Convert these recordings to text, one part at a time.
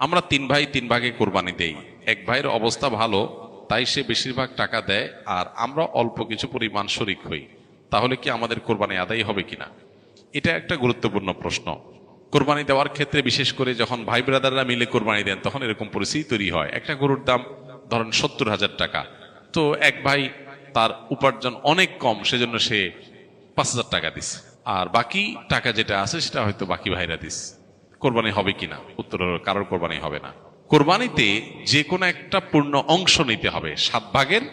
আমরা তিন ভাই তিন ভাগে কোরবানি দেই। এক ভাইয়ের অবস্থা ভালো, তাই সে বেশিরভাগ টাকা দেয়, আর আমরা অল্প কিছু পরিমাণ শরিক হই। তাহলে কি আমাদের কোরবানি আদায় হবে কিনা? এটা একটা গুরুত্বপূর্ণ প্রশ্ন। কোরবানি দেওয়ার ক্ষেত্রে বিশেষ করে যখন ভাই ব্রাদাররা মিলে কোরবানি দেন, তখন এরকম পরিস্থিতি তৈরি হয়। একটা গরুর দাম ধরেন 70,000 টাকা, তো এক ভাই তার উপার্জন অনেক কম, সেজন্য সে 5,000 টাকা দিস, আর বাকি টাকা যেটা আছে সেটা হয়তো বাকি ভাইরা দিস। কোরবানি হবে কিনা? উত্তর হলো কারোর কোরবানি হবে না। কোরবানিতে যে কোনো একটা পূর্ণ অংশ নিতে হবে। 7 ভাগের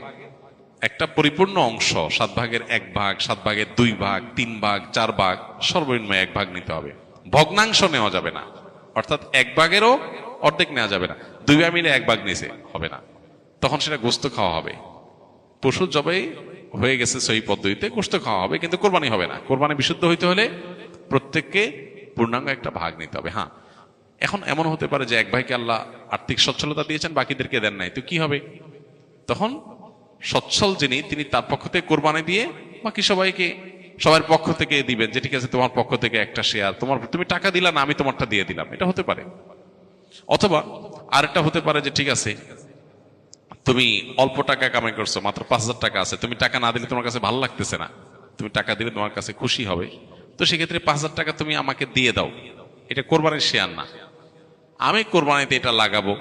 একটা পরিপূর্ণ অংশ, 7 ভাগের 1 ভাগ, 7 ভাগের 2 ভাগ, 3 ভাগ, 4 ভাগ, সর্বনিম্ন 1 ভাগ নিতে হবে। ভগ্নাংশ নেওয়া যাবে না, অর্থাৎ 1 ভাগেরও অর্ধেক নেওয়া যাবে না। 2 ভাই মিলে 1 ভাগ নিছে, হবে না, তখন সেটা গোস্ত খাওয়া হবে। পশু জবাই হয়ে গেছে সহি পদ্ধতিতে, গোস্ত খাওয়া হবে, কিন্তু কোরবানি হবে না। কোরবানি বিশুদ্ধ হইতে হলে প্রত্যেককে পূর্ণাঙ্গ একটা ভাগ নিতে হবে। হ্যাঁ, এখন এমন হতে পারে যে এক ভাইকে আল্লাহ আর্থিক সচ্ছলতা দিয়েছেন, বাকিদেরকে দেন নাই, তো কি হবে? তখন সচ্ছল যিনি, তিনি তার পক্ষ থেকে কোরবানি দিয়ে বাকি সবাইকে সবার পক্ষ থেকে দিবেন, যে ঠিক আছে তোমার পক্ষ থেকে একটা শেয়ার, তুমি টাকা দিলা না, আমি তোমারটা দিয়ে দিলাম, এটা হতে পারে। অথবা আরেকটা হতে পারে যে ঠিক আছে, তুমি অল্প টাকা কামাই করছো, মাত্র 5,000 টাকা আছে, তুমি টাকা না দিলে তোমার কাছে ভালো লাগতেছে না, তুমি টাকা দিলে তোমার কাছে খুশি হবে, তো সেক্ষেত্রে 5,000 টাকা তুমি আমাকে দিয়ে দাও। এটা কোরবানির শেয়ার না, আমি কোরবানিতে এটা লাগাবো,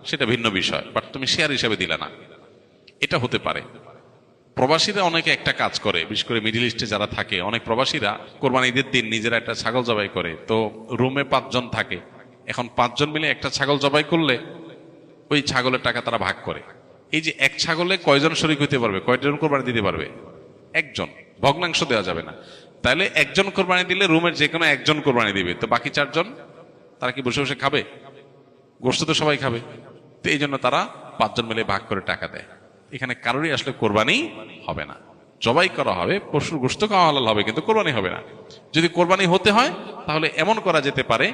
সেটা ভিন্ন বিষয়, বাট তুমি শেয়ার হিসাবে দিলে না, এটা হতে পারে। প্রবাসীরা অনেকে একটা কাজ করে, বিশেষ করে মিডিল ইস্টে যারা থাকে, অনেক প্রবাসীরা কোরবানি ঈদের দিন নিজেরা একটা ছাগল জবাই করে। তো রুমে 5 জন থাকে, এখন 5 জন মিলে একটা ছাগল জবাই করলে ওই ছাগলের টাকা তারা ভাগ করে। এই যে এক ছাগলে কয়জন শরিক হইতে পারবে, কয়জন কোরবানি দিতে পারবে? একজন। ভগ্নাংশ দেওয়া যাবে না। তাহলে একজন কোরবানি দিলে রুমের যে কোনো একজন কোরবানি দিবে, তো বাকি 4 জন তারা কি বসে বসে খাবে? গোস্ত তো সবাই খাবে। তো এই জন্য তারা 5 জন মিলে ভাগ করে টাকা দেয়। এখানে কারোরই আসলে কোরবানি হবে না, জবাই করা হবে, পশুর গোস্ত খাওয়া হালাল হবে, কিন্তু কোরবানি হবে না। যদি কোরবানি হতে হয় তাহলে এমন করা যেতে পারে,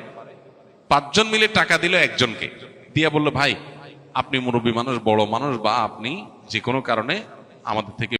5 জন মিলে টাকা দিল একজনকে, দিয়া বললো ভাই আপনি মুরব্বী মানুষ, বড় মানুষ, বা আপনি যে কোনো কারণে আমাদের থেকে